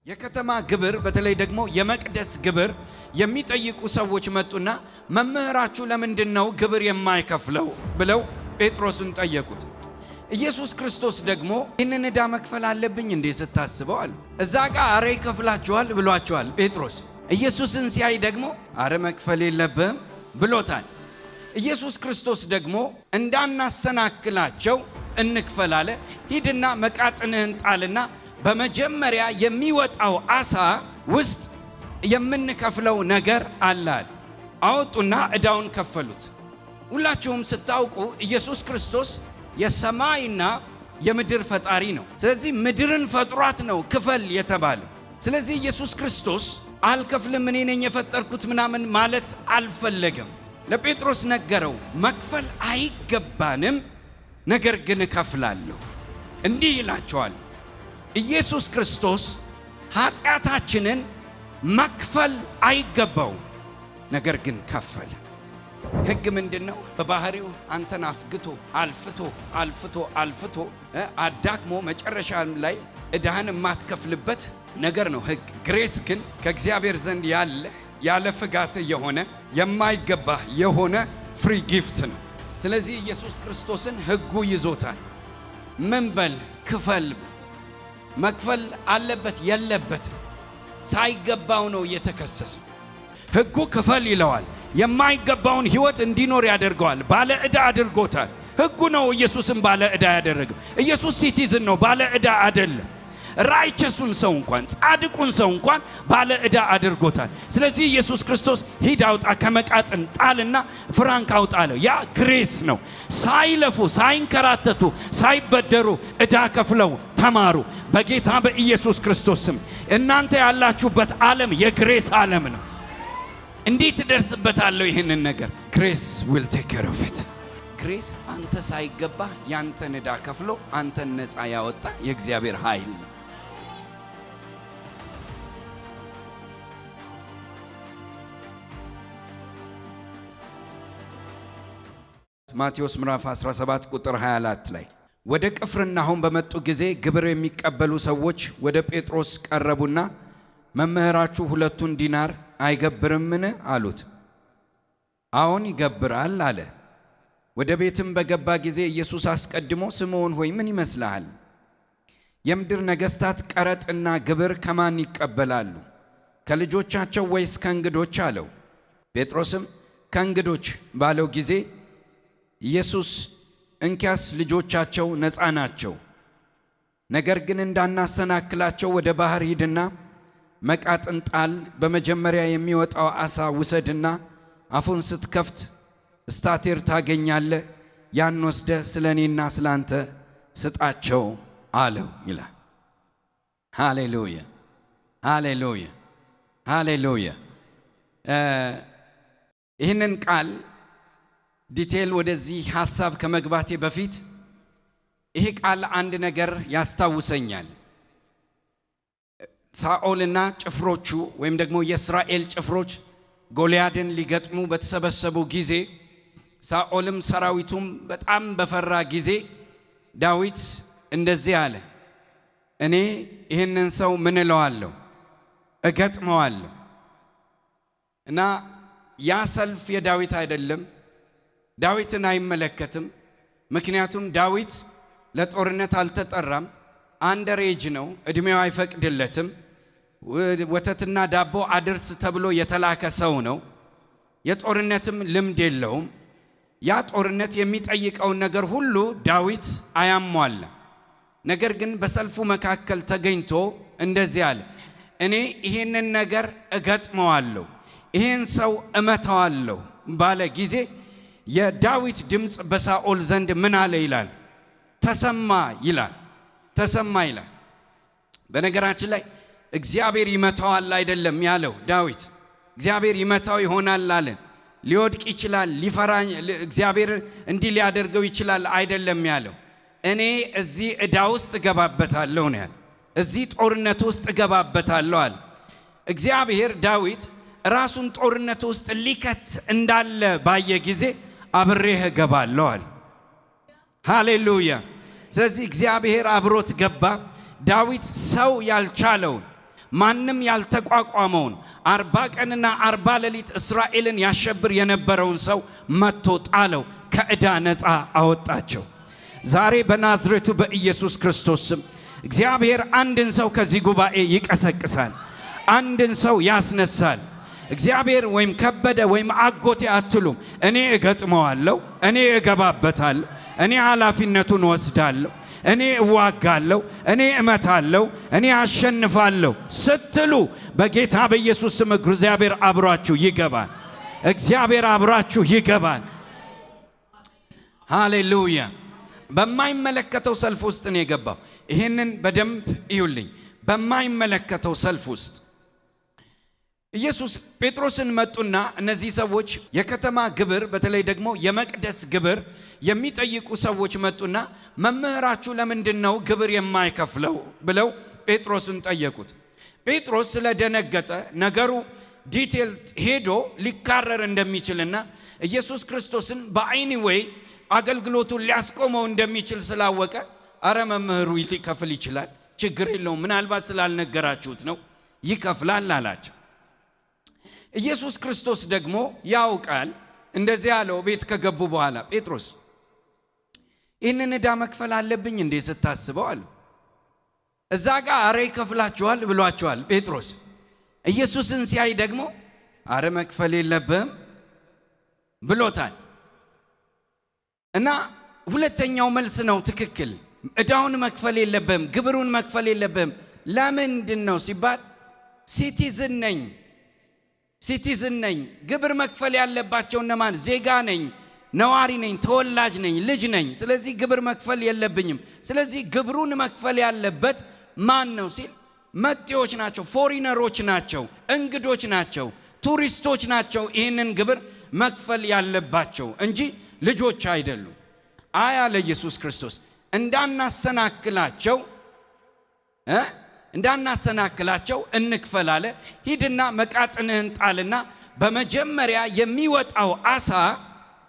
የከተማ ግብር በተለይ ደግሞ የመቅደስ ግብር የሚጠይቁ ሰዎች መጡና መምህራችሁ ለምንድነው ግብር የማይከፍለው ብለው ጴጥሮስን ጠየቁት። ኢየሱስ ክርስቶስ ደግሞ ይህንን ዕዳ መክፈል አለብኝ እንዴ ስታስበው አሉ። እዛ ጋር አረ ይከፍላችኋል ብሏቸዋል ጴጥሮስ። ኢየሱስን ሲያይ ደግሞ አረ መክፈል የለብህም ብሎታል። ኢየሱስ ክርስቶስ ደግሞ እንዳናሰናክላቸው እንክፈል አለ። ሂድና መቃጥንህን ጣልና በመጀመሪያ የሚወጣው ዓሣ ውስጥ የምንከፍለው ነገር አላል። አወጡና ዕዳውን ከፈሉት። ሁላችሁም ስታውቁ ኢየሱስ ክርስቶስ የሰማይና የምድር ፈጣሪ ነው። ስለዚህ ምድርን ፈጥሯት ነው ክፈል የተባለው። ስለዚህ ኢየሱስ ክርስቶስ አልከፍልም እኔ ነኝ የፈጠርኩት ምናምን ማለት አልፈለገም። ለጴጥሮስ ነገረው፣ መክፈል አይገባንም፣ ነገር ግን እከፍላለሁ። እንዲህ ይላቸዋል፣ ኢየሱስ ክርስቶስ ኃጢአታችንን መክፈል አይገባው፣ ነገር ግን ከፈለ። ሕግ ምንድነው? በባህሪው አንተን አፍግቶ አልፍቶ አዳክሞ መጨረሻ ላይ ዕዳህን የማትከፍልበት ነገር ነው ሕግ። ግሬስ ግን ከእግዚአብሔር ዘንድ ያለ ፍጋት የሆነ የማይገባ የሆነ ፍሪ ጊፍት ነው። ስለዚህ ኢየሱስ ክርስቶስን ሕጉ ይዞታል። ምን በል ክፈል፣ መክፈል አለበት የለበት፣ ሳይገባው ነው የተከሰሰው። ሕጉ ክፈል ይለዋል፣ የማይገባውን ሕይወት እንዲኖር ያደርገዋል። ባለ ዕዳ አድርጎታል። ሕጉ ነው ኢየሱስን ባለ ዕዳ ያደረገው። ኢየሱስ ሲቲዝን ነው፣ ባለ ዕዳ አይደለም። ራይቸሱን ሰው እንኳን ጻድቁን ሰው እንኳን ባለ ዕዳ አድርጎታል። ስለዚህ ኢየሱስ ክርስቶስ ሂድ አውጣ ከመቃጥን ጣልና ፍራንክ አውጣ አለው። ያ ግሬስ ነው። ሳይለፉ ሳይንከራተቱ ሳይበደሩ ዕዳ ከፍለው ተማሩ። በጌታ በኢየሱስ ክርስቶስ ስም እናንተ ያላችሁበት ዓለም የግሬስ ዓለም ነው። እንዴት ትደርስበታለሁ? ይህንን ነገር ግሬስ ዊል ቴክ ኬር ኦፍ ኢት። ግሬስ አንተ ሳይገባ ያንተን ዕዳ ከፍሎ አንተን ነፃ ያወጣ የእግዚአብሔር ኃይል ነው። ማቴዎስ ምዕራፍ 17 ቁጥር 24 ላይ ወደ ቅፍርናሆም በመጡ ጊዜ ግብር የሚቀበሉ ሰዎች ወደ ጴጥሮስ ቀረቡና መምህራችሁ 2 ዲናር አይገብርምን አሉት። አዎን ይገብራል አለ። ወደ ቤትም በገባ ጊዜ ኢየሱስ አስቀድሞ ስምዖን ሆይ ምን ይመስልሃል? የምድር ነገሥታት ቀረጥና ግብር ከማን ይቀበላሉ? ከልጆቻቸው ወይስ ከእንግዶች አለው። ጴጥሮስም ከእንግዶች ባለው ጊዜ ኢየሱስ እንኪያስ ልጆቻቸው ነፃ ናቸው፣ ነገር ግን እንዳናሰናክላቸው ወደ ባህር ሂድና መቃጥን ጣል፣ በመጀመሪያ የሚወጣው ዓሣ ውሰድና አፉን ስትከፍት እስታቴር ታገኛለህ፣ ያን ወስደህ ስለ እኔና ስለ አንተ ስጣቸው አለው ይላል። ሃሌሉያ ሃሌሉያ ሃሌሉያ። ይህንን ቃል ዲቴል ወደዚህ ሐሳብ ከመግባቴ በፊት ይሄ ቃል አንድ ነገር ያስታውሰኛል። ሳኦልና ጭፍሮቹ ወይም ደግሞ የእስራኤል ጭፍሮች ጎልያድን ሊገጥሙ በተሰበሰቡ ጊዜ ሳኦልም ሰራዊቱም በጣም በፈራ ጊዜ ዳዊት እንደዚህ አለ፣ እኔ ይህንን ሰው ምን እለዋለሁ? እገጥመዋለሁ። እና ያ ሰልፍ የዳዊት አይደለም፣ ዳዊትን አይመለከትም። ምክንያቱም ዳዊት ለጦርነት አልተጠራም፣ አንደር ኤጅ ነው፣ ዕድሜው አይፈቅድለትም። ወተትና ዳቦ አድርስ ተብሎ የተላከ ሰው ነው። የጦርነትም ልምድ የለውም። ያ ጦርነት የሚጠይቀውን ነገር ሁሉ ዳዊት አያሟላ። ነገር ግን በሰልፉ መካከል ተገኝቶ እንደዚህ አለ፣ እኔ ይህንን ነገር እገጥመዋለሁ፣ ይህን ሰው እመታዋለሁ ባለ ጊዜ የዳዊት ድምፅ በሳኦል ዘንድ ምን አለ ይላል? ተሰማ ይላል። ተሰማ ይላል። በነገራችን ላይ እግዚአብሔር ይመታዋል አይደለም ያለው ዳዊት። እግዚአብሔር ይመታው ይሆናል አለ። ሊወድቅ ይችላል፣ ሊፈራ እግዚአብሔር እንዲህ ሊያደርገው ይችላል አይደለም ያለው። እኔ እዚህ ዕዳ ውስጥ እገባበታለሁ ነው ያለው። እዚህ ጦርነት ውስጥ እገባበታለሁ አለ እግዚአብሔር። ዳዊት ራሱን ጦርነት ውስጥ ሊከት እንዳለ ባየ ጊዜ አብሬህ እገባለሁ አለ። ሃሌሉያ። ስለዚህ እግዚአብሔር አብሮት ገባ። ዳዊት ሰው ያልቻለውን ማንም ያልተቋቋመውን 40 ቀንና 40 ሌሊት እስራኤልን ያሸብር የነበረውን ሰው መጥቶ ጣለው፣ ከዕዳ ነፃ አወጣቸው። ዛሬ በናዝሬቱ በኢየሱስ ክርስቶስ ስም እግዚአብሔር አንድን ሰው ከዚህ ጉባኤ ይቀሰቅሳል፣ አንድን ሰው ያስነሳል። እግዚአብሔር ወይም ከበደ ወይም አጎቴ አትሉም። እኔ እገጥመዋለሁ፣ እኔ እገባበታለሁ፣ እኔ ኃላፊነቱን ወስዳለሁ፣ እኔ እዋጋለሁ፣ እኔ እመታለሁ፣ እኔ አሸንፋለሁ ስትሉ በጌታ በኢየሱስ ስም እግዚአብሔር አብሯችሁ ይገባል። እግዚአብሔር አብሯችሁ ይገባል። ሃሌሉያ። በማይመለከተው ሰልፍ ውስጥ ነው የገባው። ይህንን በደንብ እዩልኝ። በማይመለከተው ሰልፍ ውስጥ ኢየሱስ ጴጥሮስን መጡና እነዚህ ሰዎች የከተማ ግብር በተለይ ደግሞ የመቅደስ ግብር የሚጠይቁ ሰዎች መጡና መምህራችሁ ለምንድነው ግብር የማይከፍለው ብለው ጴጥሮስን ጠየቁት። ጴጥሮስ ስለደነገጠ ነገሩ ዲቴል ሄዶ ሊካረር እንደሚችልና ኢየሱስ ክርስቶስን በአይኒዌይ አገልግሎቱን ሊያስቆመው እንደሚችል ስላወቀ አረ መምህሩ ሊከፍል ይችላል፣ ችግር የለውም፣ ምናልባት ስላልነገራችሁት ነው፣ ይከፍላል አላቸው። ኢየሱስ ክርስቶስ ደግሞ ያውቃል። እንደዚህ ያለው ቤት ከገቡ በኋላ ጴጥሮስ ይህንን ዕዳ መክፈል አለብኝ እንዴ ስታስበው አለ። እዛ ጋር አረ ይከፍላችኋል ብሏቸዋል ጴጥሮስ። ኢየሱስን ሲያይ ደግሞ አረ መክፈል የለብህም ብሎታል። እና ሁለተኛው መልስ ነው ትክክል። ዕዳውን መክፈል የለብህም፣ ግብሩን መክፈል የለብህም። ለምንድን ነው ሲባል ሲቲዝን ነኝ። ግብር መክፈል ያለባቸው እነማን? ዜጋ ነኝ፣ ነዋሪ ነኝ፣ ተወላጅ ነኝ፣ ልጅ ነኝ። ስለዚህ ግብር መክፈል የለብኝም። ስለዚህ ግብሩን መክፈል ያለበት ማን ነው ሲል መጤዎች ናቸው፣ ፎሪነሮች ናቸው፣ እንግዶች ናቸው፣ ቱሪስቶች ናቸው ይህንን ግብር መክፈል ያለባቸው እንጂ ልጆች አይደሉም። አለ ኢየሱስ ክርስቶስ እንዳናሰናክላቸው እንክፈል አለ። ሂድና መቃጥንህን ጣልና በመጀመሪያ የሚወጣው አሳ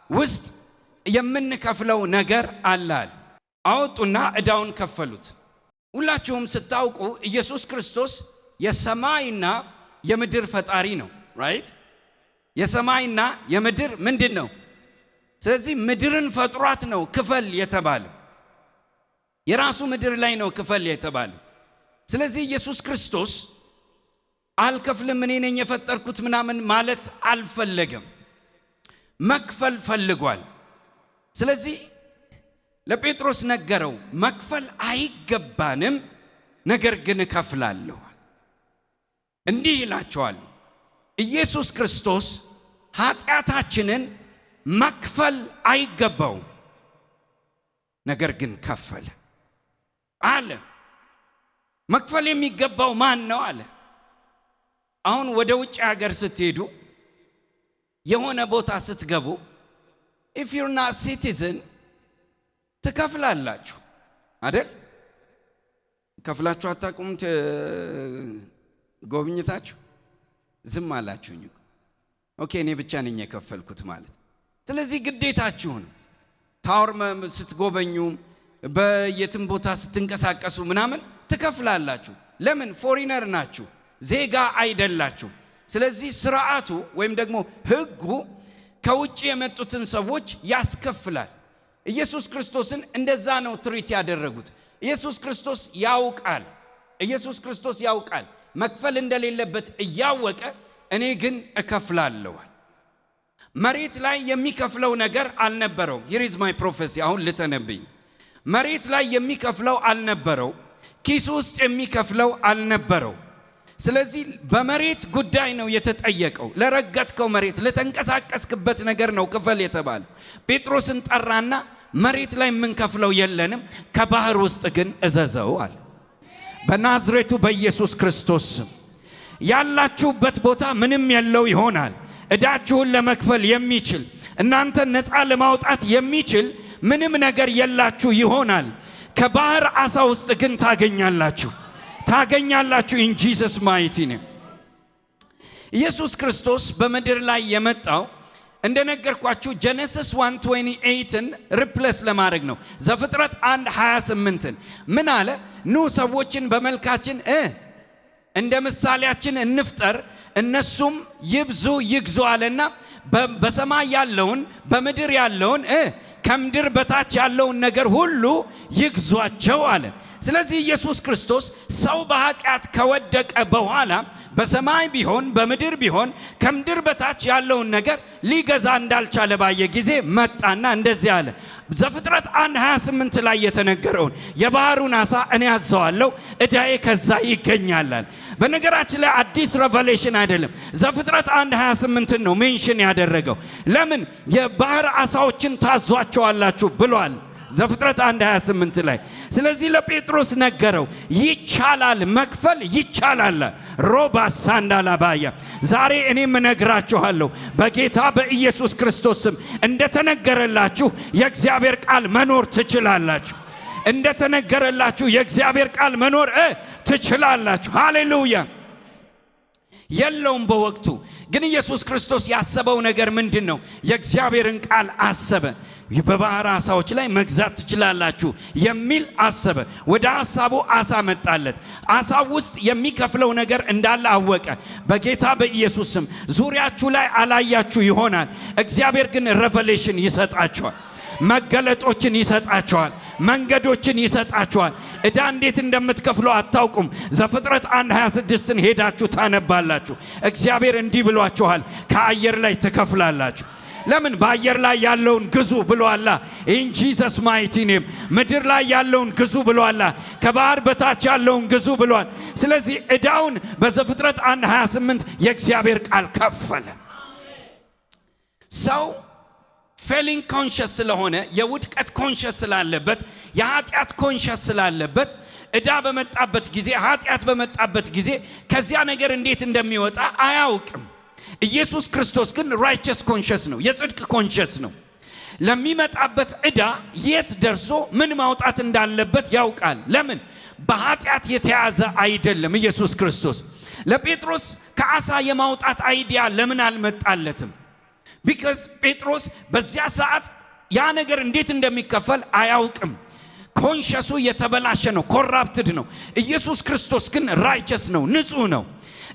ውስጥ የምንከፍለው ነገር አለ። አወጡና ዕዳውን ከፈሉት። ሁላችሁም ስታውቁ ኢየሱስ ክርስቶስ የሰማይና የምድር ፈጣሪ ነው። ራይት? የሰማይና የምድር ምንድን ነው? ስለዚህ ምድርን ፈጥሯት ነው ክፈል የተባለው። የራሱ ምድር ላይ ነው ክፈል የተባለው። ስለዚህ ኢየሱስ ክርስቶስ አልከፍልም እኔ ነኝ የፈጠርኩት ምናምን ማለት አልፈለገም፣ መክፈል ፈልጓል። ስለዚህ ለጴጥሮስ ነገረው፣ መክፈል አይገባንም፣ ነገር ግን እከፍላለሁ። እንዲህ ይላቸዋል፣ ኢየሱስ ክርስቶስ ኃጢአታችንን መክፈል አይገባውም፣ ነገር ግን ከፈለ አለ። መክፈል የሚገባው ማን ነው አለ። አሁን ወደ ውጭ ሀገር ስትሄዱ የሆነ ቦታ ስትገቡ if you're not citizen ትከፍላላችሁ አይደል? ከፍላችሁ አታውቁም? ጎብኝታችሁ ዝም አላችሁኝ። ኦኬ እኔ ብቻ ነኝ የከፈልኩት ማለት። ስለዚህ ግዴታችሁ ነው። ታወር ስትጎበኙ በየትም ቦታ ስትንቀሳቀሱ ምናምን ትከፍላላችሁ። ለምን? ፎሪነር ናችሁ፣ ዜጋ አይደላችሁ። ስለዚህ ስርዓቱ ወይም ደግሞ ሕጉ ከውጭ የመጡትን ሰዎች ያስከፍላል። ኢየሱስ ክርስቶስን እንደዛ ነው ትሪት ያደረጉት። ኢየሱስ ክርስቶስ ያውቃል መክፈል እንደሌለበት እያወቀ እኔ ግን እከፍላለሁ። መሬት ላይ የሚከፍለው ነገር አልነበረው። here is my prophecy። አሁን ልተነብይ። መሬት ላይ የሚከፍለው አልነበረው፣ ኪስ ውስጥ የሚከፍለው አልነበረው። ስለዚህ በመሬት ጉዳይ ነው የተጠየቀው። ለረገጥከው መሬት ለተንቀሳቀስክበት ነገር ነው ክፈል የተባለ። ጴጥሮስን ጠራና መሬት ላይ የምንከፍለው የለንም፣ ከባህር ውስጥ ግን እዘዘው አለ። በናዝሬቱ በኢየሱስ ክርስቶስ ስም ያላችሁበት ቦታ ምንም የለው ይሆናል። ዕዳችሁን ለመክፈል የሚችል እናንተን ነፃ ለማውጣት የሚችል ምንም ነገር የላችሁ ይሆናል። ከባህር አሳ ውስጥ ግን ታገኛላችሁ in Jesus mighty name። ኢየሱስ ክርስቶስ በምድር ላይ የመጣው እንደነገርኳችሁ ጀነሲስ 1:28ን ሪፕሌስ ለማድረግ ነው። ዘፍጥረት 1:28ን ምን አለ? ኑ ሰዎችን በመልካችን እንደ ምሳሌያችን እንፍጠር እነሱም ይብዙ ይግዙ አለና በሰማይ ያለውን በምድር ያለውን ከምድር በታች ያለውን ነገር ሁሉ ይግዟቸው አለ። ስለዚህ ኢየሱስ ክርስቶስ ሰው በኃጢአት ከወደቀ በኋላ በሰማይ ቢሆን በምድር ቢሆን ከምድር በታች ያለውን ነገር ሊገዛ እንዳልቻለ ባየ ጊዜ መጣና እንደዚህ አለ። ዘፍጥረት 1:28 ላይ የተነገረውን የባህሩን ዓሣ እኔ አዘዋለሁ ዕዳዬ ከዛ ይገኛል። በነገራችን ላይ አዲስ ሬቨሌሽን አይደለም። ዘፍጥረት 1:28 ነው ሜንሽን ያደረገው። ለምን የባህር ዓሣዎችን ታዟቸዋላችሁ ብሏል ዘፍጥረት 1:28 ላይ። ስለዚህ ለጴጥሮስ ነገረው፣ ይቻላል መክፈል ይቻላል። ሮባ ሳንዳላባያ ዛሬ እኔም እነግራችኋለሁ በጌታ በኢየሱስ ክርስቶስ ስም እንደተነገረላችሁ የእግዚአብሔር ቃል መኖር ትችላላችሁ። እንደተነገረላችሁ የእግዚአብሔር ቃል መኖር ትችላላችሁ። ሃሌሉያ። የለውም በወቅቱ ግን ኢየሱስ ክርስቶስ ያሰበው ነገር ምንድነው? የእግዚአብሔርን ቃል አሰበ። በባህር ዓሣዎች ላይ መግዛት ትችላላችሁ የሚል አሰበ። ወደ ሐሳቡ ዓሣ መጣለት። ዓሣው ውስጥ የሚከፍለው ነገር እንዳለ አወቀ። በጌታ በኢየሱስ ስም ዙሪያችሁ ላይ አላያችሁ ይሆናል። እግዚአብሔር ግን ሬቨሌሽን ይሰጣችኋል፣ መገለጦችን ይሰጣችኋል፣ መንገዶችን ይሰጣችኋል። ዕዳ እንዴት እንደምትከፍሉ አታውቁም። ዘፍጥረት 1:26ን ሄዳችሁ ታነባላችሁ። እግዚአብሔር እንዲህ ብሏችኋል፣ ከአየር ላይ ትከፍላላችሁ። ለምን? በአየር ላይ ያለውን ግዙ ብሏላ። ኢን ጂሰስ ማይቲ ኔም ምድር ላይ ያለውን ግዙ ብሏላ። ከባህር በታች ያለውን ግዙ ብሏል። ስለዚህ ዕዳውን በዘፍጥረት 1:28 የእግዚአብሔር ቃል ከፈለ። ሰው ፌሊንግ ኮንሽስ ስለሆነ የውድቀት ኮንሽስ ስላለበት የኃጢአት ኮንሽስ ስላለበት ዕዳ በመጣበት ጊዜ ኃጢአት በመጣበት ጊዜ ከዚያ ነገር እንዴት እንደሚወጣ አያውቅም። ኢየሱስ ክርስቶስ ግን ራይቸስ ኮንሽስ ነው፣ የጽድቅ ኮንሽስ ነው። ለሚመጣበት ዕዳ የት ደርሶ ምን ማውጣት እንዳለበት ያውቃል። ለምን? በኃጢአት የተያዘ አይደለም። ኢየሱስ ክርስቶስ ለጴጥሮስ ከዓሣ የማውጣት አይዲያ ለምን አልመጣለትም? ቢካዝ ጴጥሮስ በዚያ ሰዓት ያ ነገር እንዴት እንደሚከፈል አያውቅም። ኮንሽሱ የተበላሸ ነው፣ ኮራፕትድ ነው። ኢየሱስ ክርስቶስ ግን ራይቸስ ነው፣ ንጹህ ነው።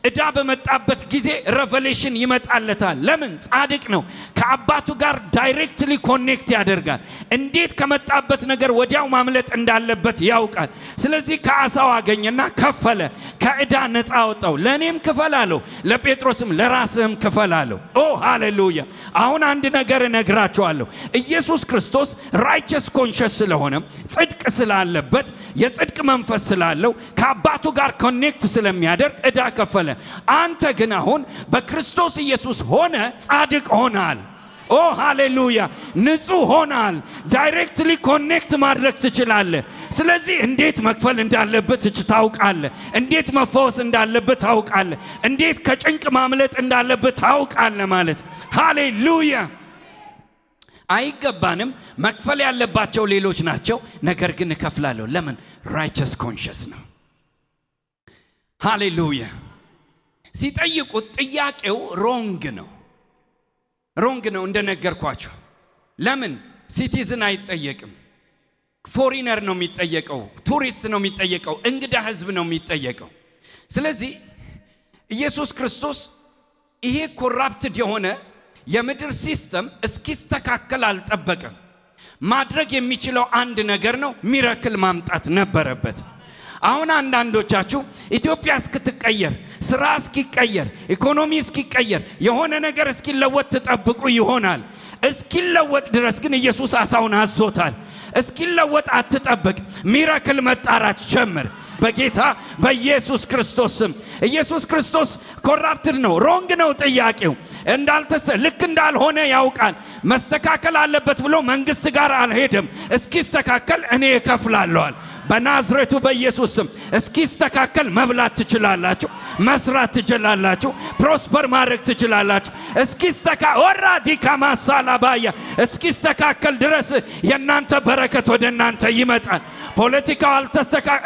ዕዳ በመጣበት ጊዜ ሬቨሌሽን ይመጣለታል። ለምን? ጻድቅ ነው። ከአባቱ ጋር ዳይሬክትሊ ኮኔክት ያደርጋል። እንዴት ከመጣበት ነገር ወዲያው ማምለጥ እንዳለበት ያውቃል። ስለዚህ ከዓሣው አገኘና ከፈለ፣ ከዕዳ ነፃ አወጣው። ለእኔም ክፈል አለው፣ ለጴጥሮስም ለራስህም ክፈል አለው። ኦ ሃሌሉያ! አሁን አንድ ነገር እነግራችኋለሁ። ኢየሱስ ክርስቶስ ራይቸስ ኮንሽስ ስለሆነ ጽድቅ ስላለበት የጽድቅ መንፈስ ስላለው ከአባቱ ጋር ኮኔክት ስለሚያደርግ ዕዳ ከፈለ። አንተ ግን አሁን በክርስቶስ ኢየሱስ ሆነ ጻድቅ ሆናል። ኦ ሃሌሉያ! ንጹህ ሆናል። ዳይሬክትሊ ኮኔክት ማድረግ ትችላለህ። ስለዚህ እንዴት መክፈል እንዳለበት ታውቃለህ። እንዴት መፈወስ እንዳለበት ታውቃለህ። እንዴት ከጭንቅ ማምለጥ እንዳለበት ታውቃለህ ማለት። ሃሌሉያ! አይገባንም። መክፈል ያለባቸው ሌሎች ናቸው። ነገር ግን እከፍላለሁ። ለምን? ራይቸስ ኮንሽስ ነው። ሃሌሉያ! ሲጠይቁት ጥያቄው ሮንግ ነው እንደነገርኳችሁ። ለምን? ሲቲዝን አይጠየቅም። ፎሪነር ነው የሚጠየቀው፣ ቱሪስት ነው የሚጠየቀው፣ እንግዳ ህዝብ ነው የሚጠየቀው። ስለዚህ ኢየሱስ ክርስቶስ ይሄ ኮራፕትድ የሆነ የምድር ሲስተም እስኪስተካከል አልጠበቀም። ማድረግ የሚችለው አንድ ነገር ነው፣ ሚራክል ማምጣት ነበረበት። አሁን አንዳንዶቻችሁ ኢትዮጵያ እስክትቀየር፣ ስራ እስኪቀየር፣ ኢኮኖሚ እስኪቀየር፣ የሆነ ነገር እስኪለወጥ ተጠብቁ ይሆናል። እስኪለወጥ ድረስ ግን ኢየሱስ ዓሣውን አዞታል። እስኪለወጥ አትጠብቅ። ሚራክል መጣራት ጀምር በጌታ በኢየሱስ ክርስቶስ ስም። ኢየሱስ ክርስቶስ ኮራፕትድ ነው፣ ሮንግ ነው ጥያቄው። ልክ እንዳልሆነ ያውቃል። መስተካከል አለበት ብሎ መንግስት ጋር አልሄደም። እስኪስተካከል እኔ እከፍላለዋል በናዝሬቱ በኢየሱስ ስም። እስኪስተካከል መብላት ትችላላችሁ፣ መስራት ትችላላችሁ፣ ፕሮስፐር ማድረግ ትችላላችሁ። እስኪስተካከል ድረስ የእናንተ በረከት ወደ እናንተ ይመጣል። ፖለቲካው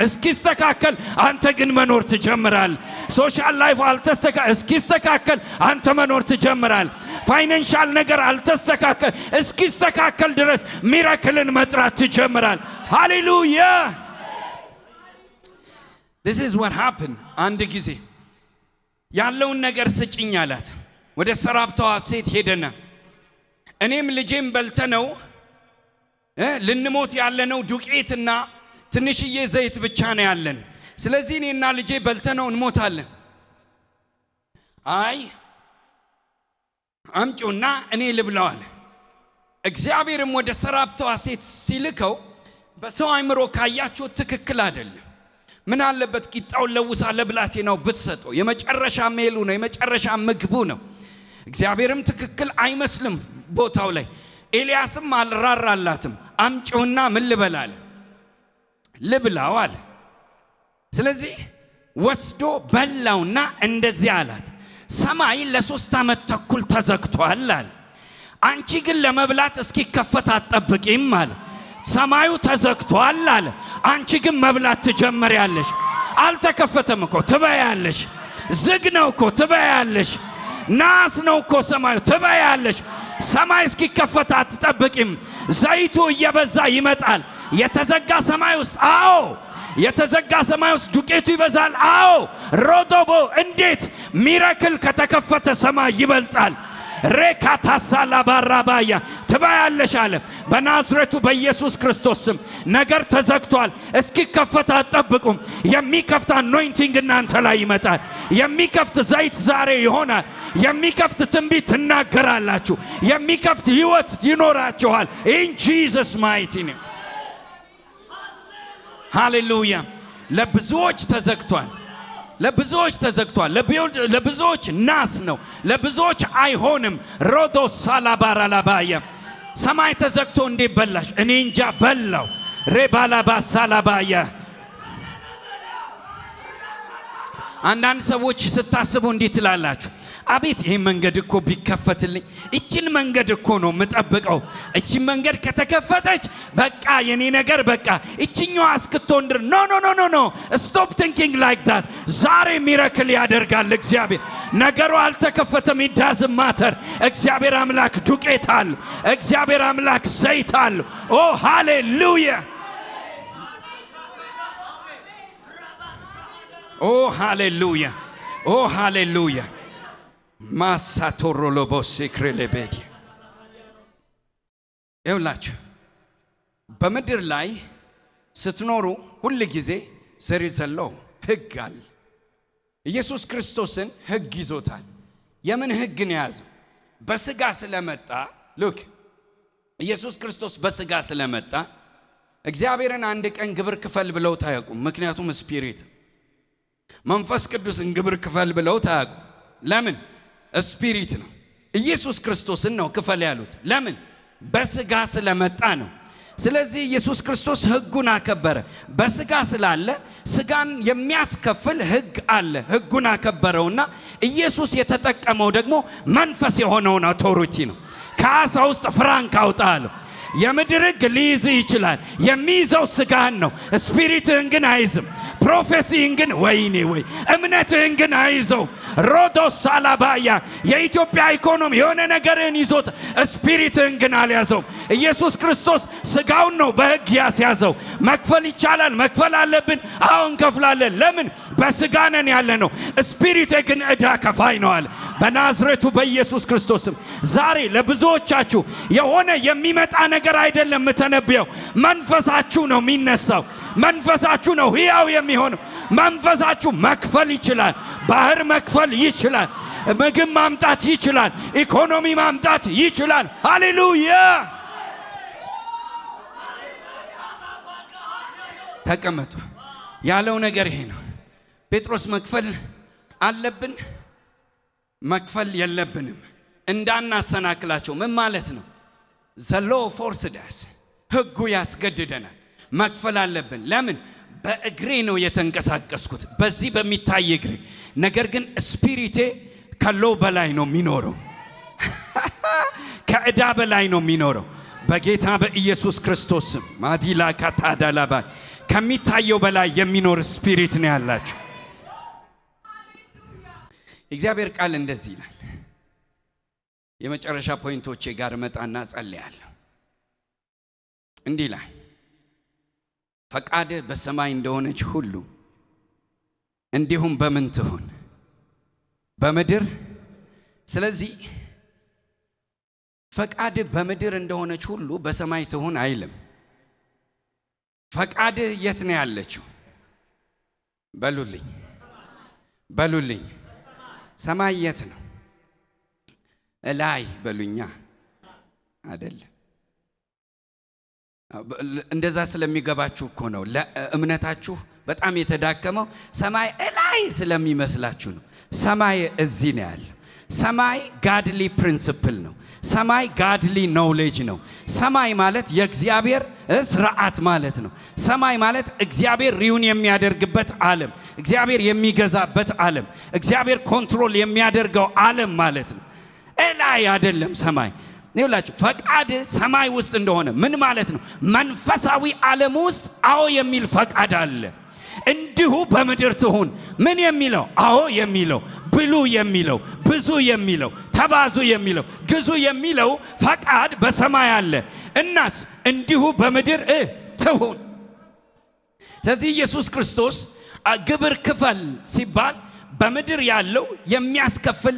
እስኪስተካከል አንተ ግን መኖር ትጀምራል። ሶሻል ላይፍ እስኪስተካከል አንተ መኖር ትጀምራል። ፋይናንሻል ነገር እስኪስተካከል ድረስ ሚራክልን መጥራት ትጀምራል። ሃሌሉያ! This is what happened አንድ ጊዜ ያለውን ነገር ስጭኝ አላት። ወደ ሰራፕታዋ ሴት ሄደና እኔም ልጄም በልተነው ልንሞት ያለነው ዱቄትና ትንሽዬ ዘይት ብቻ ነው ያለን። ስለዚህ እኔና ልጄ በልተነው እንሞታለን። አይ አምጪውና እኔ ልብላው አለ። እግዚአብሔርም ወደ ሰራፕታዋ ሴት ሲልከው በሰው አእምሮ ካያችሁ ትክክል አይደለም። ምን አለበት ቂጣውን ለውሳ ለብላቴናው ብትሰጠው? የመጨረሻ ሜሉ ነው፣ የመጨረሻ ምግቡ ነው። እግዚአብሔርም ትክክል አይመስልም ቦታው ላይ። ኤልያስም አልራራላትም። አምጪውና ምን ልበል አለ? ልብላው አለ። ስለዚህ ወስዶ በላውና እንደዚህ አላት፣ ሰማይ ለ3 ዓመት ተኩል ተዘግቷል አለ። አንቺ ግን ለመብላት እስኪከፈት አትጠብቂም አለ። ሰማዩ ተዘግቷል አለ። አንቺ ግን መብላት ትጀምሪያለሽ። አልተከፈተም እኮ ትበያለሽ። ዝግ ነው እኮ ትበያለሽ። ናስ ነው እኮ ሰማዩ ትበያለሽ። ሰማይ እስኪከፈት አትጠብቂም። ዘይቱ እየበዛ ይመጣል። የተዘጋ ሰማይ ውስጥ አዎ፣ የተዘጋ ሰማይ ውስጥ ዱቄቱ ይበዛል። አዎ ሮዶቦ እንዴት ሚራክል ከተከፈተ ሰማይ ይበልጣል። ሬካታሳላ ባራባያ ትባያለሽ አለ። በናዝሬቱ በኢየሱስ ክርስቶስ ስም ነገር ተዘግቷል። እስኪከፈት አትጠብቁም። የሚከፍት አኖይንቲንግ እናንተ ላይ ይመጣል። የሚከፍት ዘይት ዛሬ ይሆናል። የሚከፍት ትንቢት ትናገራላችሁ። የሚከፍት ህይወት ይኖራችኋል። ኢን ጂሰስ ማይቲ ኔም ሃሌሉያ። ለብዙዎች ተዘግቷል። ለብዙዎች ተዘግቷል። ለብዙዎች ናስ ነው። ለብዙዎች አይሆንም። ሮዶ ሳላባራ ላባያ ሰማይ ተዘግቶ እንዴት በላሽ? እኔ እንጃ በላው። ሬባላባ ሳላባያ አንዳንድ ሰዎች ስታስቡ እንዴት ትላላችሁ? አቤት ይሄ መንገድ እኮ ቢከፈትልኝ። እቺን መንገድ እኮ ነው የምጠብቀው። እቺን መንገድ ከተከፈተች በቃ የኔ ነገር በቃ እቺኛዋ እስክትወንድር ኖ ኖ ኖ ኖ ኖ ስቶፕ ቲንኪንግ ላይክ ዳት። ዛሬ ሚራክል ያደርጋል እግዚአብሔር። ነገሩ አልተከፈተም። ኢዳዝ ማተር። እግዚአብሔር አምላክ ዱቄት አለ። እግዚአብሔር አምላክ ዘይት አለ። ኦ ሃሌሉያ ኦ ሃሌሉያ ኦ ሃሌሉያ ማሳቶሮሎቦስ ክሬሌቤዲ ይውላችሁ በምድር ላይ ስትኖሩ ሁሉ ጊዜ ዘሪዘለው ህግ አለ። ኢየሱስ ክርስቶስን ህግ ይዞታል። የምን ህግ ነው ያዘው? በስጋ ስለመጣ ሉክ ኢየሱስ ክርስቶስ በስጋ ስለመጣ እግዚአብሔርን አንድ ቀን ግብር ክፈል ብለው ታያቁም። ምክንያቱም ስፒሪት መንፈስ ቅዱስን ግብር ክፈል ብለው ታያቁ። ለምን? ስፒሪት ነው። ኢየሱስ ክርስቶስን ነው ክፈል ያሉት። ለምን? በስጋ ስለመጣ ነው። ስለዚህ ኢየሱስ ክርስቶስ ህጉን አከበረ። በስጋ ስላለ ስጋን የሚያስከፍል ህግ አለ። ህጉን አከበረውና ኢየሱስ የተጠቀመው ደግሞ መንፈስ የሆነውን አውቶሪቲ ነው። ከአሳ ውስጥ ፍራንክ አውጣ አለው። የምድር ህግ ሊይዝ ይችላል። የሚይዘው ስጋን ነው። ስፒሪትህን ግን አይዝም። ፕሮፌሲህን ግን ወይኔ ወይ እምነትህን ግን አይዘው። ሮዶስ ሳላባያ የኢትዮጵያ ኢኮኖሚ የሆነ ነገርን ይዞት ስፒሪትህን ግን አልያዘው። ኢየሱስ ክርስቶስ ስጋውን ነው በህግ ያስያዘው። መክፈል ይቻላል። መክፈል አለብን። አሁን እንከፍላለን። ለምን? በስጋ ነን ያለ ነው። ስፒሪት ግን ዕዳ ከፋይ ነው አለ። በናዝሬቱ በኢየሱስ ክርስቶስም ዛሬ ለብዙዎቻችሁ የሆነ የሚመጣ ነገር አይደለም የምተነብየው። መንፈሳችሁ ነው የሚነሳው። መንፈሳችሁ ነው ሕያው የሚሆነው። መንፈሳችሁ መክፈል ይችላል። ባህር መክፈል ይችላል። ምግብ ማምጣት ይችላል። ኢኮኖሚ ማምጣት ይችላል። ሃሌሉያ። ተቀመጡ። ያለው ነገር ይሄ ነው። ጴጥሮስ መክፈል አለብን፣ መክፈል የለብንም እንዳናሰናክላቸው። ምን ማለት ነው? ዘሎ ፎርስ ዳስ ህጉ ያስገድደናል። መክፈል አለብን። ለምን? በእግሬ ነው የተንቀሳቀስኩት፣ በዚህ በሚታይ እግሬ። ነገር ግን ስፒሪቴ ከሎ በላይ ነው የሚኖረው፣ ከዕዳ በላይ ነው የሚኖረው። በጌታ በኢየሱስ ክርስቶስ ስም ማዲላ ካታዳላባ ከሚታየው በላይ የሚኖር ስፒሪት ነው ያላችሁ። እግዚአብሔር ቃል እንደዚህ ይላል። የመጨረሻ ፖይንቶቼ ጋር መጣና ጸልያለሁ። እንዲህ ይላል፣ ፈቃድ በሰማይ እንደሆነች ሁሉ እንዲሁም በምን ትሁን? በምድር ስለዚህ ፈቃድ በምድር እንደሆነች ሁሉ በሰማይ ትሁን አይልም። ፈቃድ የት ነው ያለችው? በሉልኝ ሰማይ የት ነው? ላይ በሉኛ አይደለም። እንደዛ ስለሚገባችሁ እኮ ነው። ለእምነታችሁ በጣም የተዳከመው ሰማይ ላይ ስለሚመስላችሁ ነው። ሰማይ እዚህ ነው ያለው። ሰማይ ጋድሊ ፕሪንሲፕል ነው። ሰማይ ጋድሊ ኖውሌጅ ነው። ሰማይ ማለት የእግዚአብሔር ስርዓት ማለት ነው። ሰማይ ማለት እግዚአብሔር ሪዩን የሚያደርግበት ዓለም፣ እግዚአብሔር የሚገዛበት ዓለም፣ እግዚአብሔር ኮንትሮል የሚያደርገው ዓለም ማለት ነው። ላይ አይደለም ሰማይ። ይኸውላችሁ ፈቃድ ሰማይ ውስጥ እንደሆነ ምን ማለት ነው? መንፈሳዊ ዓለም ውስጥ አዎ የሚል ፈቃድ አለ። እንዲሁ በምድር ትሁን ምን የሚለው? አዎ የሚለው፣ ብሉ የሚለው፣ ብዙ የሚለው፣ ተባዙ የሚለው፣ ግዙ የሚለው ፈቃድ በሰማይ አለ። እናስ እንዲሁ በምድር ትሁን። ስለዚህ ኢየሱስ ክርስቶስ ግብር ክፈል ሲባል በምድር ያለው የሚያስከፍል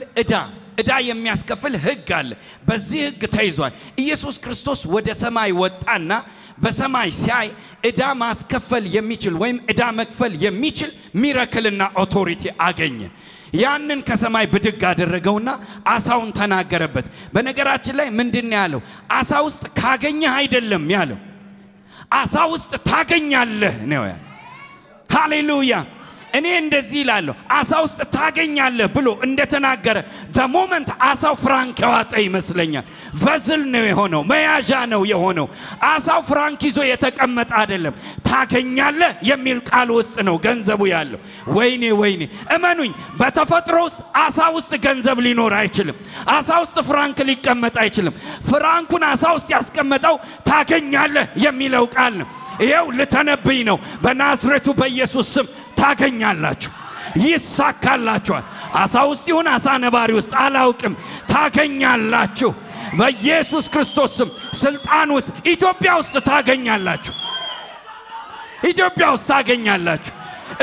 ዕዳ የሚያስከፍል ሕግ አለ። በዚህ ሕግ ተይዟል። ኢየሱስ ክርስቶስ ወደ ሰማይ ወጣና በሰማይ ሲያይ ዕዳ ማስከፈል የሚችል ወይም ዕዳ መክፈል የሚችል ሚራክልና ኦቶሪቲ አገኘ። ያንን ከሰማይ ብድግ አደረገውና አሳውን ተናገረበት። በነገራችን ላይ ምንድን ያለው? አሳ ውስጥ ካገኘህ አይደለም ያለው፣ አሳ ውስጥ ታገኛለህ ነው ያለው። ሃሌሉያ። እኔ እንደዚህ ይላለሁ፣ አሳ ውስጥ ታገኛለህ ብሎ እንደተናገረ ደሞመንት አሳው ፍራንክ ያወጣ ይመስለኛል። ቨዝል ነው የሆነው፣ መያዣ ነው የሆነው። አሳው ፍራንክ ይዞ የተቀመጠ አይደለም። ታገኛለህ የሚል ቃል ውስጥ ነው ገንዘቡ ያለው። ወይኔ እመኑኝ፣ በተፈጥሮ ውስጥ አሳ ውስጥ ገንዘብ ሊኖር አይችልም። አሳ ውስጥ ፍራንክ ሊቀመጥ አይችልም። ፍራንኩን አሳ ውስጥ ያስቀመጠው ታገኛለህ የሚለው ቃል ነው። ይሄው ልተነብይ ነው። በናዝሬቱ በኢየሱስ ስም ታገኛላችሁ፣ ይሳካላችኋል። አሳ ውስጥ ይሁን አሳ ነባሪ ውስጥ አላውቅም፣ ታገኛላችሁ። በኢየሱስ ክርስቶስ ስም ስልጣን ውስጥ ኢትዮጵያ ውስጥ ታገኛላችሁ። ኢትዮጵያ ውስጥ ታገኛላችሁ።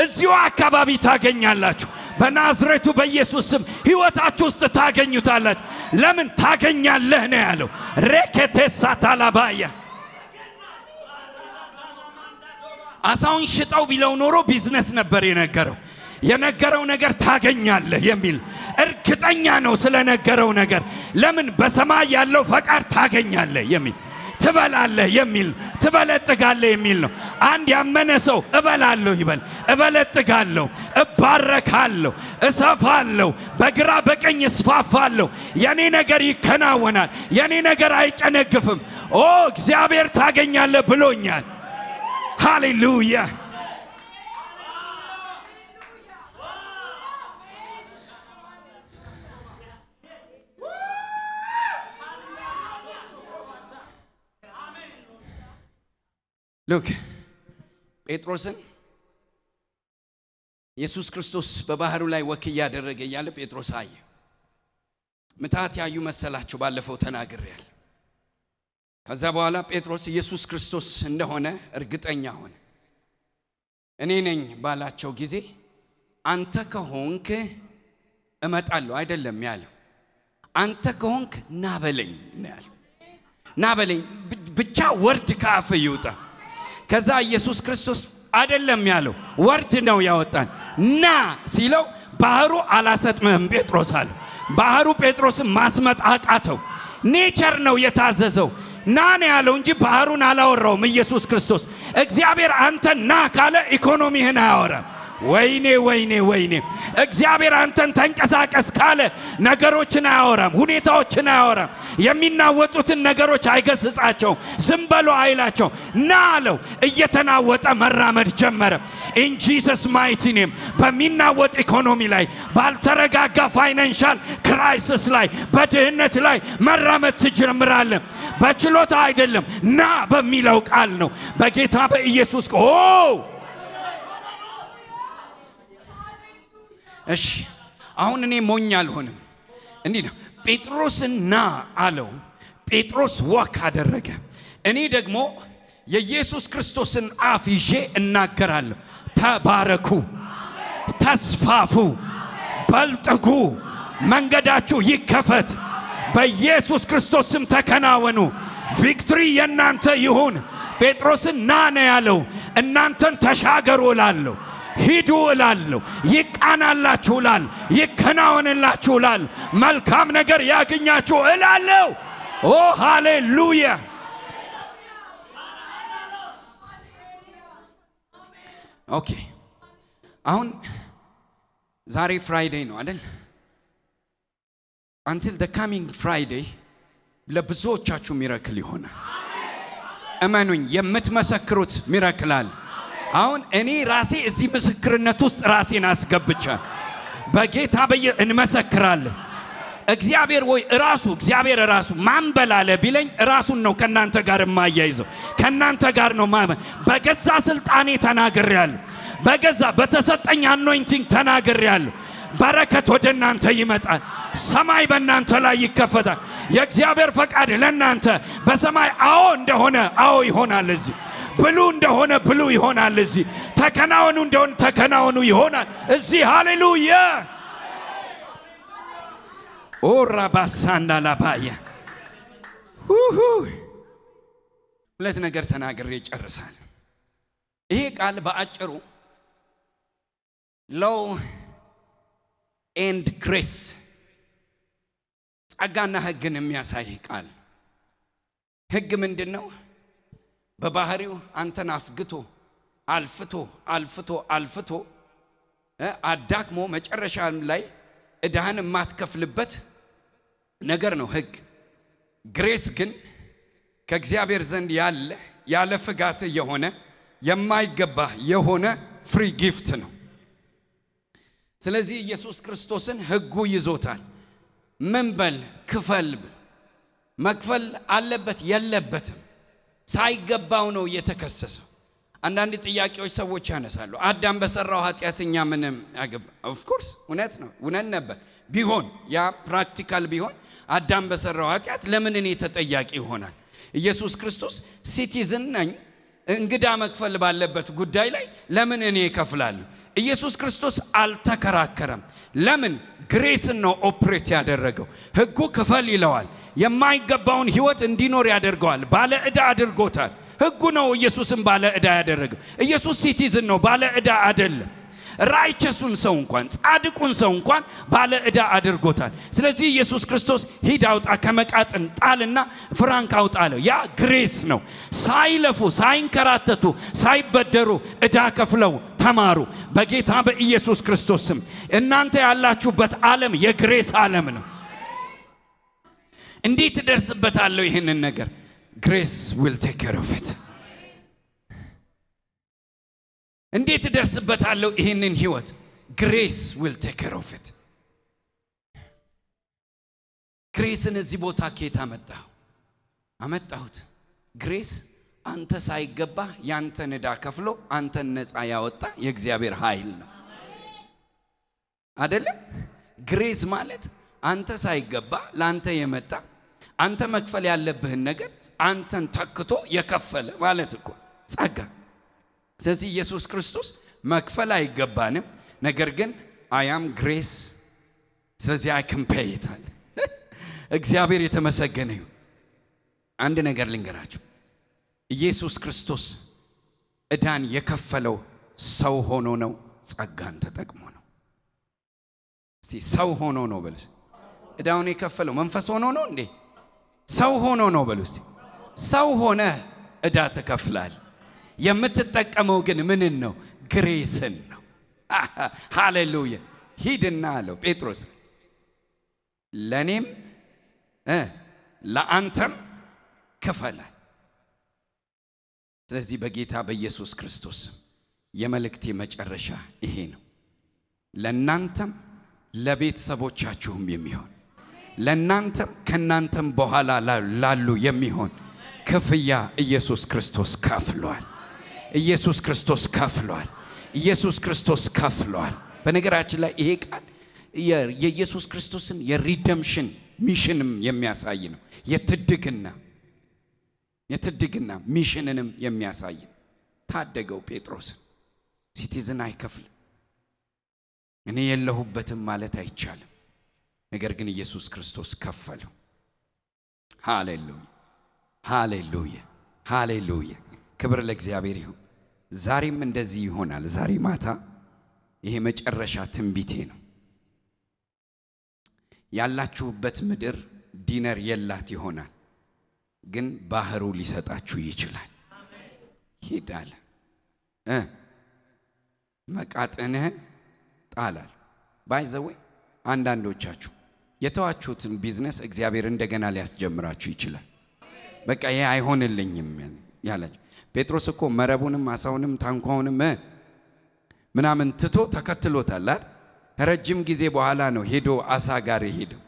እዚሁ አካባቢ ታገኛላችሁ። በናዝሬቱ በኢየሱስ ስም ሕይወታችሁ ውስጥ ታገኙታላችሁ። ለምን ታገኛለህ ነው ያለው። ሬኬቴሳ ታላባያ አሳውን ሽጠው ቢለው ኖሮ ቢዝነስ ነበር የነገረው ነገር ታገኛለህ የሚል እርግጠኛ ነው ስለነገረው ነገር። ለምን በሰማይ ያለው ፈቃድ ታገኛለህ የሚል ትበላለህ የሚል ትበለጥጋለህ የሚል ነው። አንድ ያመነ ሰው እበላለሁ ይበል። እበለጥጋለሁ፣ እባረካለሁ፣ እሰፋለሁ፣ በግራ በቀኝ እስፋፋለሁ። የኔ ነገር ይከናወናል። የኔ ነገር አይጨነግፍም። እግዚአብሔር ታገኛለህ ብሎኛል። ሃሌሉያ። ሉክ ጴጥሮስን ኢየሱስ ክርስቶስ በባህሩ ላይ ወክ እያደረገ እያለ ጴጥሮስ አየ። ምታት ያዩ መሰላቸው። ባለፈው ተናግሬያለሁ። ከዛ በኋላ ጴጥሮስ ኢየሱስ ክርስቶስ እንደሆነ እርግጠኛ ሆነ። እኔ ነኝ ባላቸው ጊዜ አንተ ከሆንክ እመጣለሁ አይደለም ያለው፣ አንተ ከሆንክ ና በለኝ ነው ያለው። ና በለኝ ብቻ ወርድ ከአፍ ይውጣ። ከዛ ኢየሱስ ክርስቶስ አይደለም ያለው፣ ወርድ ነው ያወጣን። ና ሲለው ባህሩ አላሰጥምህም ጴጥሮስ አለ። ባህሩ ጴጥሮስን ማስመጥ አቃተው። ኔቸር ነው የታዘዘው። ና ነው ያለው እንጂ ባህሩን አላወራውም ኢየሱስ ክርስቶስ። እግዚአብሔር አንተ ና ካለ ኢኮኖሚህን አያወራም። ወይኔ እግዚአብሔር አንተን ተንቀሳቀስ ካለ ነገሮችን አያወራም፣ ሁኔታዎችን አያወራም። የሚናወጡትን ነገሮች አይገስጻቸውም፣ ዝም በሎ አይላቸው። ና አለው። እየተናወጠ መራመድ ጀመረ። ኢን ጂሰስ ማይቲ ኔም። በሚናወጥ ኢኮኖሚ ላይ፣ ባልተረጋጋ ፋይናንሻል ክራይሲስ ላይ፣ በድህነት ላይ መራመድ ትጀምራለህ። በችሎታ አይደለም፣ ና በሚለው ቃል ነው። በጌታ በኢየሱስ እሺ አሁን እኔ ሞኝ አልሆንም። እንዲህ ነው። ጴጥሮስን ና አለው። ጴጥሮስ ወክ አደረገ። እኔ ደግሞ የኢየሱስ ክርስቶስን አፍ ይዤ እናገራለሁ። ተባረኩ፣ ተስፋፉ፣ በልጥጉ፣ መንገዳችሁ ይከፈት። በኢየሱስ ክርስቶስ ስም ተከናወኑ። ቪክትሪ የናንተ ይሁን። ጴጥሮስን ና ነው ያለው። እናንተን ተሻገሩ እላለሁ፣ ሂዱ እላለሁ፣ ይቃናላችሁ እላለሁ፣ ይከናወንላችሁ እላለሁ፣ መልካም ነገር ያገኛችሁ እላለሁ። ኦ ሃሌሉያ! ኦኬ፣ አሁን ዛሬ ፍራይዴይ ነው አይደል? until the coming Friday ለብዙዎቻችሁ ሚራክል ይሆናል። እመኑኝ፣ የምትመሰክሩት ሚራክል አለ። አሁን እኔ ራሴ እዚህ ምስክርነት ውስጥ ራሴን አስገብቻለሁ። በጌታ እንመሰክራለን። እግዚአብሔር ወይ እግዚአብሔር ራሱ ማን በላለ ቢለኝ ራሱን ነው ከናንተ ጋር የማያይዘው። ከናንተ ጋር ነው በገዛ ስልጣኔ ተናግሬያለሁ። በገዛ በተሰጠኝ አኖይንቲንግ ተናግሬያለሁ። በረከት ወደ እናንተ ይመጣል። ሰማይ በእናንተ ላይ ይከፈታል። የእግዚአብሔር ፈቃድ ለእናንተ በሰማይ አዎ እንደሆነ አዎ ይሆናል። እዚህ ብሉ እንደሆነ ብሉ ይሆናል። እዚህ ተከናወኑ እንደሆነ ተከናወኑ ይሆናል። እዚህ ሃሌሉያ! ኦራ ባሳንዳ ላባያ ሁለት ነገር ተናግሬ ይጨርሳል። ይሄ ቃል በአጭሩ ሎው ኤንድ ግሬስ፣ ጸጋና ሕግን የሚያሳይ ቃል። ሕግ ምንድን ነው? በባህሪው አንተን አፍግቶ አልፍቶ አልፍቶ አልፍቶ አዳክሞ መጨረሻ ላይ ዕዳህን የማትከፍልበት ነገር ነው ሕግ። ግሬስ ግን ከእግዚአብሔር ዘንድ ያለ ፍጋት የሆነ የማይገባ የሆነ ፍሪ ጊፍት ነው። ስለዚህ ኢየሱስ ክርስቶስን ሕጉ ይዞታል። ምን በል ክፈል፣ መክፈል አለበት የለበትም? ሳይገባው ነው የተከሰሰው። አንዳንድ ጥያቄዎች ሰዎች ያነሳሉ። አዳም በሰራው ኃጢአተኛ ምንም ያገባ? ኦፍ ኮርስ እውነት ነው፣ እውነት ነበር። ቢሆን ያ ፕራክቲካል ቢሆን አዳም በሰራው ኃጢአት ለምን እኔ ተጠያቂ ይሆናል? ኢየሱስ ክርስቶስ ሲቲዝን ነኝ፣ እንግዳ መክፈል ባለበት ጉዳይ ላይ ለምን እኔ እከፍላለሁ? ኢየሱስ ክርስቶስ አልተከራከረም። ለምን? ግሬስን ነው ኦፕሬት ያደረገው። ሕጉ ክፈል ይለዋል፣ የማይገባውን ህይወት እንዲኖር ያደርገዋል። ባለ ዕዳ አድርጎታል። ሕጉ ነው ኢየሱስን ባለ ዕዳ ያደረገው። ኢየሱስ ሲቲዝን ነው፣ ባለ ዕዳ አይደለም። ራይቸሱን ሰው እንኳን ጻድቁን ሰው እንኳን ባለ ዕዳ አድርጎታል። ስለዚህ ኢየሱስ ክርስቶስ ሂድ አውጣ ከመቃጥን ጣልና ፍራንክ አውጣ አለው። ያ ግሬስ ነው። ሳይለፉ ሳይንከራተቱ ሳይበደሩ ዕዳ ከፍለው ተማሩ። በጌታ በኢየሱስ ክርስቶስ ስም እናንተ ያላችሁበት ዓለም የግሬስ ዓለም ነው። እንዴት ትደርስበታለሁ ይህንን ነገር? ግሬስ ዊል ቴክ ኬር ኦፍ ኢት። እንዴት ደርስበታለሁ ይሄንን ህይወት? ግሬስ ዊል ቴክ ኬር ኦፍ ኢት። ግሬስን እዚህ ቦታ ከየት አመጣሁት? ግሬስ አንተ ሳይገባ ያንተን ዕዳ ከፍሎ አንተን ነፃ ያወጣ የእግዚአብሔር ኃይል ነው አይደለም? ግሬስ ማለት አንተ ሳይገባ ላንተ የመጣ አንተ መክፈል ያለብህን ነገር አንተን ተክቶ የከፈለ ማለት እኮ ጸጋ። ስለዚህ ኢየሱስ ክርስቶስ መክፈል አይገባንም፣ ነገር ግን አያም ግሬስ፣ ስለዚህ አይ ካን ፔይ ኢት። እግዚአብሔር የተመሰገነ ይሁን። አንድ ነገር ልንገራችሁ፣ ኢየሱስ ክርስቶስ ዕዳን የከፈለው ሰው ሆኖ ነው፣ ጸጋን ተጠቅሞ ነው። እስቲ ሰው ሆኖ ነው በሉ። ዕዳውን የከፈለው መንፈስ ሆኖ ነው እንዴ? ሰው ሆኖ ነው በሉ። እስቲ ሰው ሆነ ዕዳ ተከፍላል። የምትጠቀመው ግን ምንን ነው? ግሬስን ነው። ሃሌሉያ። ሂድና አለው ጴጥሮስ፣ ለኔም ለአንተም ክፈላል። ስለዚህ በጌታ በኢየሱስ ክርስቶስ የመልእክቴ መጨረሻ ይሄ ነው። ለናንተም ለቤተሰቦቻችሁም የሚሆን ለናንተም ከናንተም በኋላ ላሉ የሚሆን ክፍያ ኢየሱስ ክርስቶስ ከፍሏል። ኢየሱስ ክርስቶስ ከፍሏል። ኢየሱስ ክርስቶስ ከፍሏል። በነገራችን ላይ ይሄ ቃል የኢየሱስ ክርስቶስን የሪደምሽን ሚሽንም የሚያሳይ ነው። የትድግና ሚሽንንም የሚያሳይ ነው። ታደገው ጴጥሮስን። ሲቲዝን አይከፍልም። እኔ የለሁበትም ማለት አይቻልም። ነገር ግን ኢየሱስ ክርስቶስ ከፈለው። ሃሌሉያ ሃሌሉያ ሃሌሉያ። ክብር ለእግዚአብሔር ይሁን። ዛሬም እንደዚህ ይሆናል። ዛሬ ማታ ይሄ መጨረሻ ትንቢቴ ነው። ያላችሁበት ምድር ዲነር የላት ይሆናል፣ ግን ባህሩ ሊሰጣችሁ ይችላል። ሂዳለ መቃጥንህን ጣላል። ባይዘወይ አንዳንዶቻችሁ የተዋችሁትን ቢዝነስ እግዚአብሔር እንደገና ሊያስጀምራችሁ ይችላል። በቃ ይሄ አይሆንልኝም ያላችሁ። ጴጥሮስ እኮ መረቡንም አሳውንም ታንኳውንም ምናምን ትቶ ተከትሎታል አይደል? ረጅም ጊዜ በኋላ ነው ሄዶ አሳ ጋር ሄደው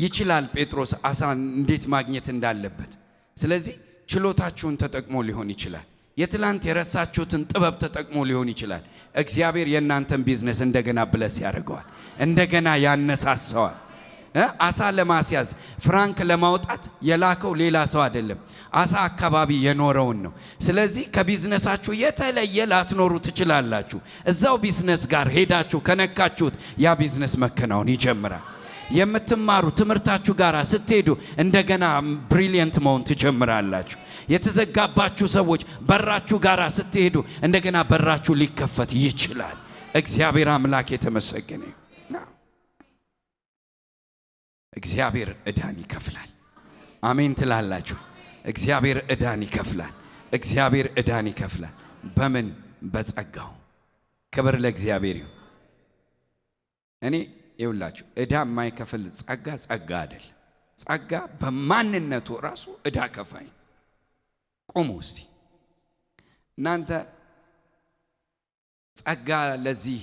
ይችላል ጴጥሮስ አሳ እንዴት ማግኘት እንዳለበት። ስለዚህ ችሎታችሁን ተጠቅሞ ሊሆን ይችላል። የትላንት የረሳችሁትን ጥበብ ተጠቅሞ ሊሆን ይችላል። እግዚአብሔር የእናንተን ቢዝነስ እንደገና ብለስ ያደርገዋል፣ እንደገና ያነሳሰዋል። አሳ ለማስያዝ ፍራንክ ለማውጣት የላከው ሌላ ሰው አይደለም፣ አሳ አካባቢ የኖረውን ነው። ስለዚህ ከቢዝነሳችሁ የተለየ ላትኖሩ ትችላላችሁ። እዛው ቢዝነስ ጋር ሄዳችሁ ከነካችሁት ያ ቢዝነስ መከናወን ይጀምራል። የምትማሩ ትምህርታችሁ ጋር ስትሄዱ እንደገና ብሪሊየንት መሆን ትጀምራላችሁ። የተዘጋባችሁ ሰዎች በራችሁ ጋር ስትሄዱ እንደገና በራችሁ ሊከፈት ይችላል። እግዚአብሔር አምላክ የተመሰገነ። እግዚአብሔር ዕዳን ይከፍላል። አሜን ትላላችሁ? እግዚአብሔር ዕዳን ይከፍላል። እግዚአብሔር ዕዳን ይከፍላል። በምን? በጸጋው። ክብር ለእግዚአብሔር ይሁን። እኔ ይውላችሁ ዕዳ የማይከፍል ጸጋ አይደል። ጸጋ በማንነቱ ራሱ ዕዳ ከፋይ። ቆሙ እስቲ እናንተ። ጸጋ ለዚህ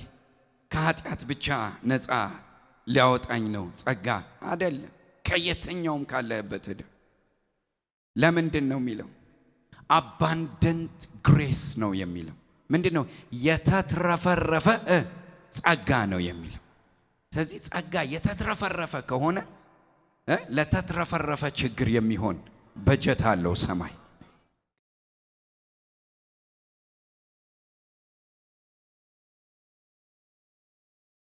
ከኃጢአት ብቻ ነፃ ሊያወጣኝ ነው ጸጋ አይደለም። ከየትኛውም ካለበት ዕዳ። ለምንድን ነው የሚለው? አባንደንት ግሬስ ነው የሚለው። ምንድን ነው? የተትረፈረፈ ጸጋ ነው የሚለው። ስለዚህ ጸጋ የተትረፈረፈ ከሆነ ለተትረፈረፈ ችግር የሚሆን በጀት አለው ሰማይ።